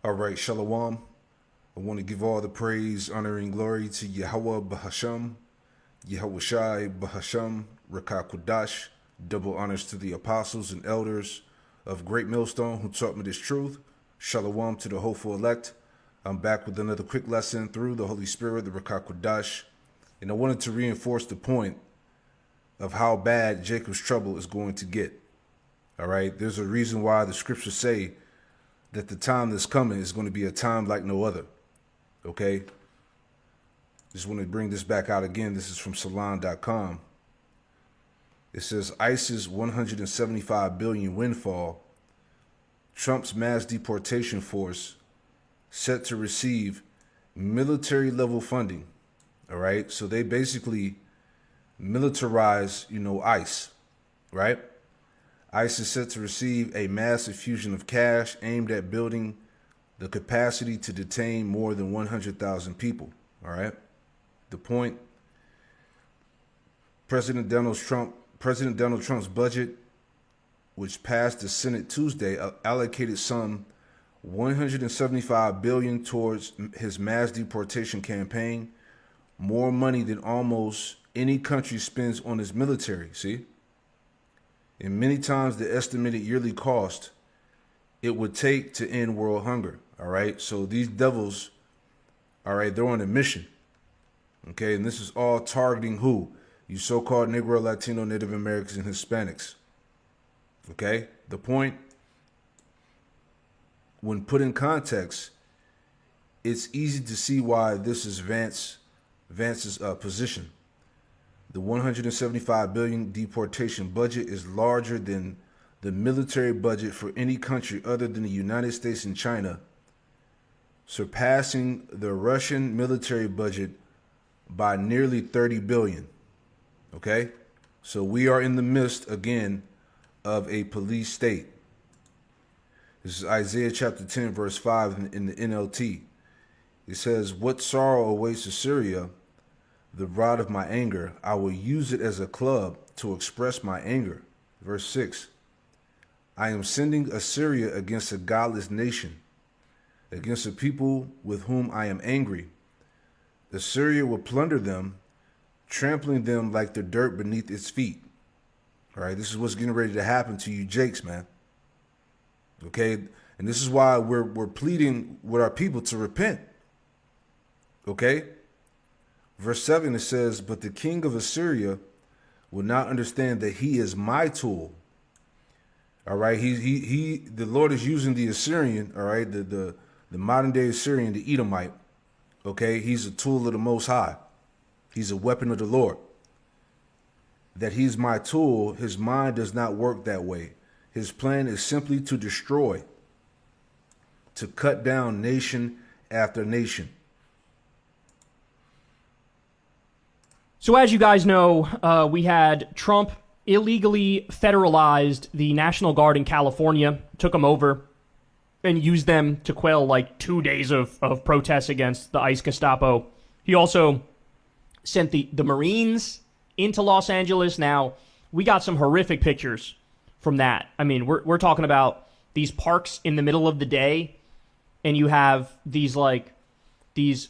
All right, Shalom. I want to give all the praise, honor, and glory to Yahweh Bahasham, Yahweh Shai Bahasham, Rakah Kudash. Double honors to the apostles and elders of Great Millstone who taught me this truth. Shalom to the hopeful elect. I'm back with another quick lesson through the Holy Spirit, the Rakah Kudash. And I wanted to reinforce the point of how bad Jacob's trouble is going to get. All right, there's a reason why the scriptures say that the time that's coming is going to be a time like no other. Okay, just want to bring this back out again. This is from Salon.com. It says ICE's 175 billion windfall, Trump's mass deportation force set to receive military level funding. All right, so they basically militarize, ICE, right? ICE is set to receive a massive fusion of cash aimed at building the capacity to detain more than 100,000 people. All right. The point: President Donald Trump's budget, which passed the Senate Tuesday, allocated some 175 billion towards his mass deportation campaign, more money than almost any country spends on its military. See? And many times the estimated yearly cost it would take to end world hunger. All right. So these devils, all right, they're on a mission. Okay. And this is all targeting who? You so-called Negro, Latino, Native Americans, and Hispanics. Okay. The point, when put in context, it's easy to see why this is Vance's position. The 175 billion deportation budget is larger than the military budget for any country other than the United States and China, surpassing the Russian military budget by nearly 30 billion. Okay? So we are in the midst, again, of a police state. This is Isaiah chapter 10, verse 5 in the NLT. It says, "What sorrow awaits Assyria, the rod of my anger? I will use it as a club to express my anger." Verse 6, "I am sending Assyria against a godless nation, against a people with whom I am angry. Assyria will plunder them, trampling them like the dirt beneath its feet." All right, this is what's getting ready to happen to you JAC0B'S, man. Okay, and this is why we're pleading with our people to repent. Okay? Verse 7, it says, "But the king of Assyria will not understand that he is my tool." All right, the Lord is using the Assyrian, all right, the modern day Assyrian, the Edomite. Okay, he's a tool of the Most High. He's a weapon of the Lord. That he's my tool, his mind does not work that way. His plan is simply to destroy, to cut down nation after nation. So as you guys know, we had Trump illegally federalized the National Guard in California, took them over, and used them to quell like 2 days of protests against the ICE Gestapo. He also sent the Marines into Los Angeles. Now, we got some horrific pictures from that. I mean, we're talking about these parks in the middle of the day, and you have these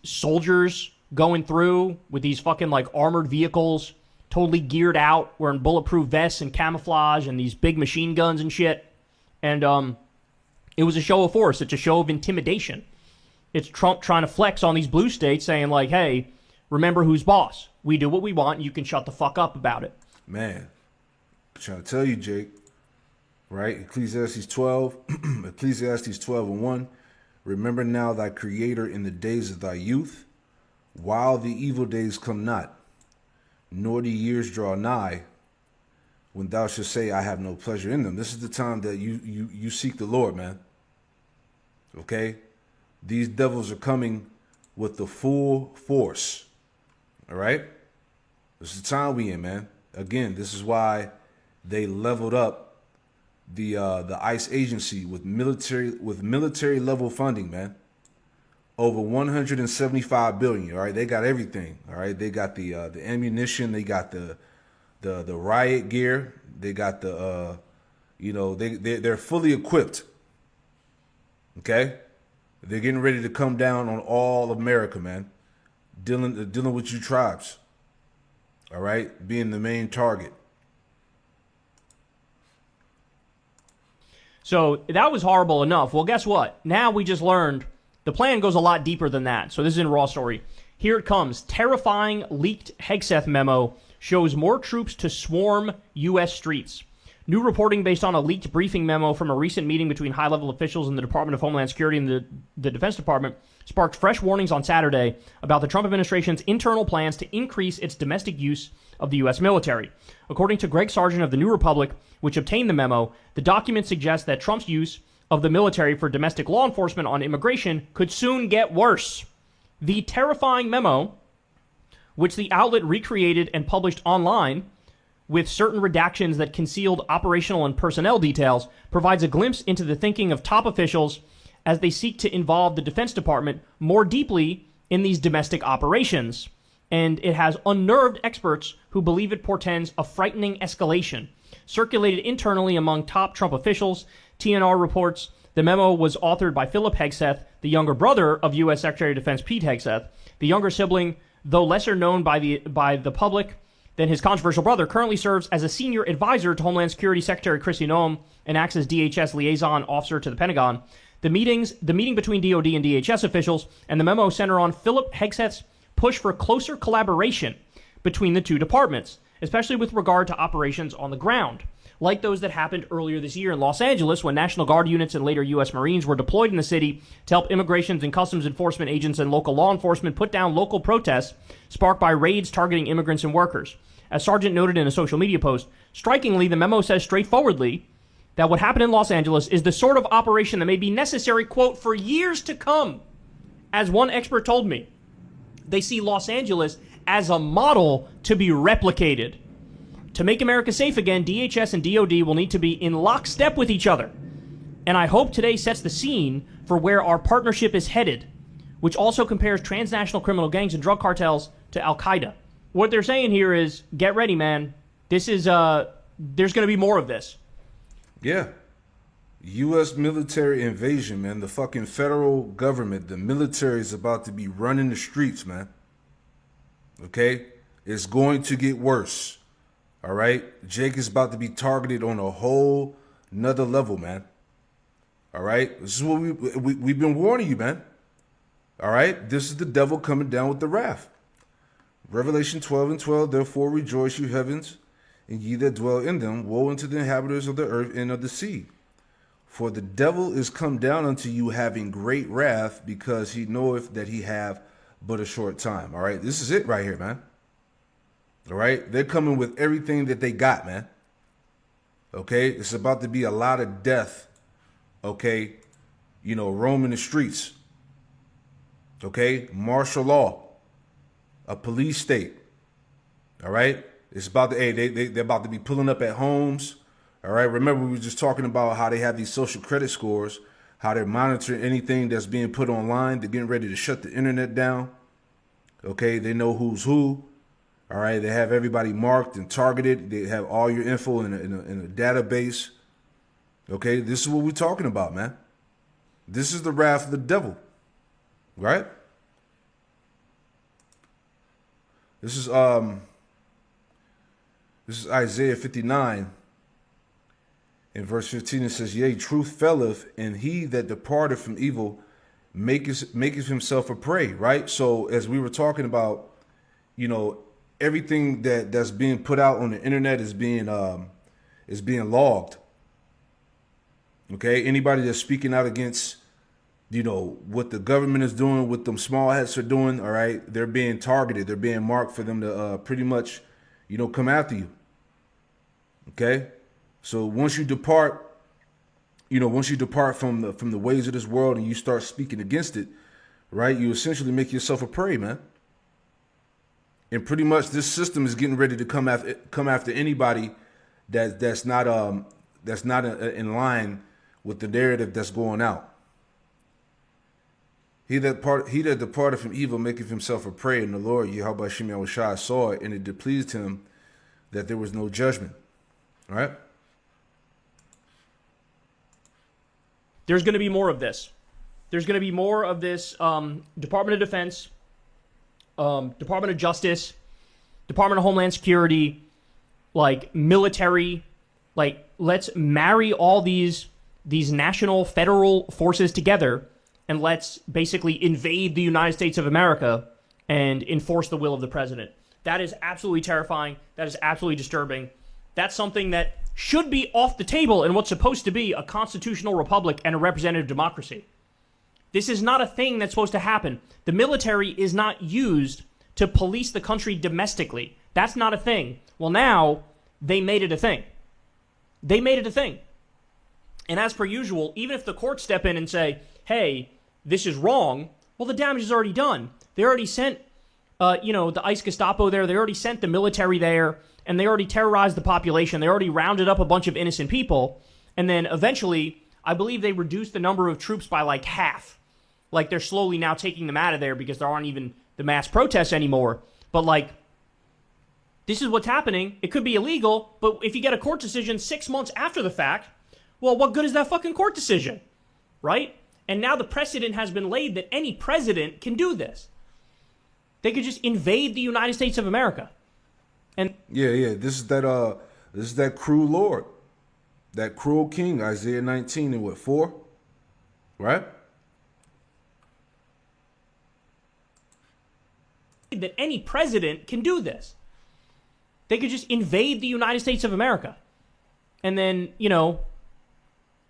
soldiers going through with these fucking like armored vehicles, totally geared out, wearing bulletproof vests and camouflage and these big machine guns and shit. And it was a show of force. It's a show of intimidation. It's Trump trying to flex on these blue states, saying like, hey, remember who's boss. We do what we want. You can shut the fuck up about it. Man, I'm trying to tell you, Jake, right? Ecclesiastes 12, Ecclesiastes 12:1. "Remember now thy creator in the days of thy youth, while the evil days come not, nor the years draw nigh, when thou shalt say, I have no pleasure in them." This is the time that you seek the Lord, man. Okay? These devils are coming with the full force. All right? This is the time we in, man. Again, this is why they leveled up the ICE agency with military level funding, man. Over 175 billion. All right, they got everything. All right, they got the ammunition, they got the riot gear, they got they're fully equipped. Okay, They're getting ready to come down on all America, man. Dealing with you tribes. All right? Being the main target. So that was horrible enough. Well, guess what? Now we just learned the plan goes a lot deeper than that. So this is in Raw Story. Here it comes. Terrifying leaked Hegseth memo shows more troops to swarm U.S. streets. New reporting based on a leaked briefing memo from a recent meeting between high-level officials in the Department of Homeland Security and the Defense Department sparked fresh warnings on Saturday about the Trump administration's internal plans to increase its domestic use of the U.S. military. According to Greg Sargent of the New Republic, which obtained the memo, the document suggests that Trump's use of the military for domestic law enforcement on immigration could soon get worse. The terrifying memo, which the outlet recreated and published online, with certain redactions that concealed operational and personnel details, provides a glimpse into the thinking of top officials as they seek to involve the Defense Department more deeply in these domestic operations. And it has unnerved experts who believe it portends a frightening escalation. Circulated internally among top Trump officials, TNR reports the memo was authored by Philip Hegseth, the younger brother of U.S. Secretary of Defense Pete Hegseth. The younger sibling, though lesser known by the public than his controversial brother, currently serves as a senior advisor to Homeland Security Secretary Kristi Noem and acts as DHS liaison officer to the Pentagon. The meeting between DoD and DHS officials and the memo center on Philip Hegseth's push for closer collaboration between the two departments, especially with regard to operations on the ground, like those that happened earlier this year in Los Angeles when National Guard units and later U.S. Marines were deployed in the city to help immigration and customs enforcement agents and local law enforcement put down local protests sparked by raids targeting immigrants and workers. As Sargent noted in a social media post, strikingly, the memo says straightforwardly that what happened in Los Angeles is the sort of operation that may be necessary, quote, for years to come. As one expert told me, they see Los Angeles as a model to be replicated. To make America safe again, DHS and DoD will need to be in lockstep with each other. And I hope today sets the scene for where our partnership is headed, which also compares transnational criminal gangs and drug cartels to Al-Qaeda. What they're saying here is, get ready, man. This is, there's going to be more of this. Yeah. U.S. military invasion, man. The fucking federal government, the military is about to be running the streets, man. Okay? It's going to get worse. All right? Jake is about to be targeted on a whole nother level, man. All right? This is what we've been warning you, man. All right? This is the devil coming down with the wrath. Revelation 12:12, therefore rejoice, you heavens, and ye that dwell in them. Woe unto the inhabitants of the earth and of the sea. For the devil is come down unto you having great wrath, because he knoweth that he have but a short time. All right, this is it right here, man. All right, they're coming with everything that they got, man. Okay, it's about to be a lot of death. Okay, roaming the streets. Okay, martial law. A police state, all right? It's about to, they're about to be pulling up at homes, all right? Remember, we were just talking about how they have these social credit scores, how they're monitoring anything that's being put online. They're getting ready to shut the internet down, okay? They know who's who, all right? They have everybody marked and targeted. They have all your info in a database, okay? This is what we're talking about, man. This is the wrath of the devil, right? This is Isaiah 59 in verse 15. It says, yea, truth faileth, and he that departed from evil maketh himself a prey, right? So as we were talking about, everything that's being put out on the internet is being logged. Okay, anybody that's speaking out against what the government is doing, what them small hats are doing, all right, they're being targeted. They're being marked for them to pretty much, come after you. Okay? So once you depart from the ways of this world and you start speaking against it, right, you essentially make yourself a prey, man. And pretty much this system is getting ready to come after anybody that's not in line with the narrative that's going out. He that departed from evil maketh himself a prey, and the Lord Yahweh Shem Yahushua saw it, and it displeased him that there was no judgment. All right? There's going to be more of this. There's going to be more of this Department of Defense, Department of Justice, Department of Homeland Security, like military, like let's marry all these national federal forces together and let's basically invade the United States of America and enforce the will of the president. That is absolutely terrifying. That is absolutely disturbing. That's something that should be off the table in what's supposed to be a constitutional republic and a representative democracy. This is not a thing that's supposed to happen. The military is not used to police the country domestically. That's not a thing. Well, now they made it a thing. They made it a thing. And as per usual, even if the courts step in and say, hey, this is wrong, well, the damage is already done. They already sent, the ICE Gestapo there. They already sent the military there, and they already terrorized the population. They already rounded up a bunch of innocent people. And then eventually, I believe they reduced the number of troops by like half. Like they're slowly now taking them out of there because there aren't even the mass protests anymore. But like, this is what's happening. It could be illegal, but if you get a court decision 6 months after the fact, well, what good is that fucking court decision? Right? And now the precedent has been laid that any president can do this. They could just invade the United States of America. And yeah. This is that cruel lord, that cruel king, Isaiah 19 and 4, right? That any president can do this. They could just invade the United States of America. And then,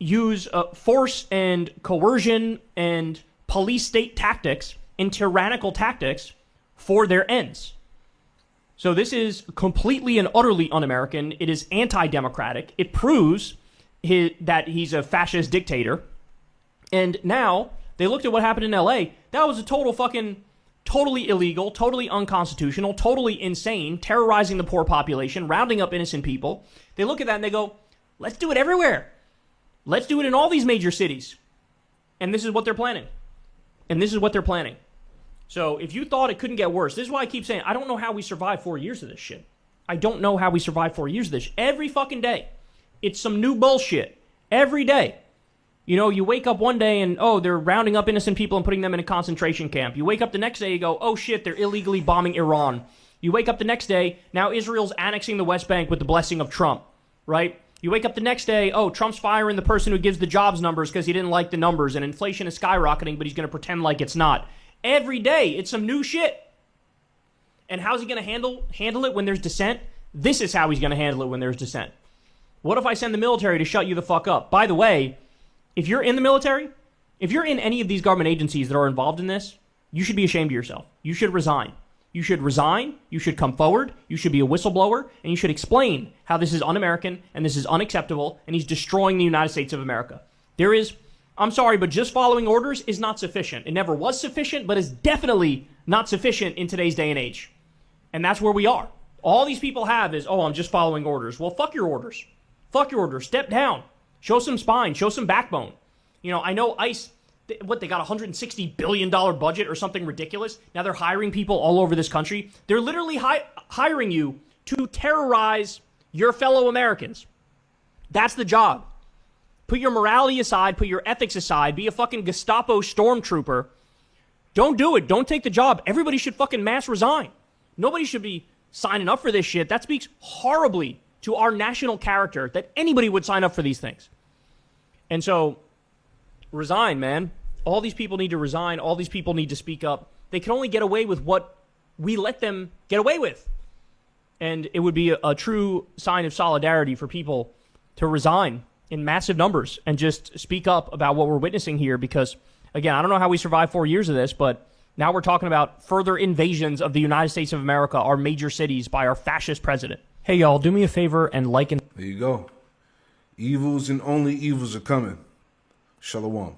use force and coercion and police state tactics and tyrannical tactics for their ends. So this is completely and utterly un-American. It is anti-democratic. It proves that he's a fascist dictator. And now they looked at what happened in LA. That was a totally illegal, totally unconstitutional, totally insane, terrorizing the poor population, rounding up innocent people. They look at that and they go, let's do it everywhere. Let's do it in all these major cities. And this is what they're planning. So if you thought it couldn't get worse, this is why I keep saying, I don't know how we survived 4 years of this shit. I don't know how we survived 4 years of this. Every fucking day. It's some new bullshit. Every day. You wake up one day and, they're rounding up innocent people and putting them in a concentration camp. You wake up the next day, you go, oh shit, they're illegally bombing Iran. You wake up the next day, now Israel's annexing the West Bank with the blessing of Trump, right? You wake up the next day, Trump's firing the person who gives the jobs numbers because he didn't like the numbers, and inflation is skyrocketing, but he's going to pretend like it's not. Every day, it's some new shit. And how's he going to handle it when there's dissent? This is how he's going to handle it when there's dissent. What if I send the military to shut you the fuck up? By the way, if you're in the military, if you're in any of these government agencies that are involved in this, you should be ashamed of yourself. You should resign. You should resign. You should come forward. You should be a whistleblower. And you should explain how this is un-American and this is unacceptable and he's destroying the United States of America. I'm sorry, but just following orders is not sufficient. It never was sufficient, but is definitely not sufficient in today's day and age. And that's where we are. All these people have is, I'm just following orders. Well, fuck your orders. Fuck your orders. Step down. Show some spine. Show some backbone. I know ICE, they got a $160 billion budget or something ridiculous. Now they're hiring people all over this country. They're literally hiring you to terrorize your fellow Americans. That's the job. Put your morality aside. Put your ethics aside. Be a fucking Gestapo stormtrooper. Don't do it. Don't take the job. Everybody should fucking mass resign. Nobody should be signing up for this shit. That speaks horribly to our national character that anybody would sign up for these things. And so, resign, man. All these people need to resign. All these people need to speak up. They can only get away with what we let them get away with. And it would be a true sign of solidarity for people to resign in massive numbers and just speak up about what we're witnessing here because, again, I don't know how we survived 4 years of this, but now we're talking about further invasions of the United States of America, our major cities, by our fascist president. Hey, y'all, do me a favor and like and... There you go. Evils and only evils are coming. Shalom.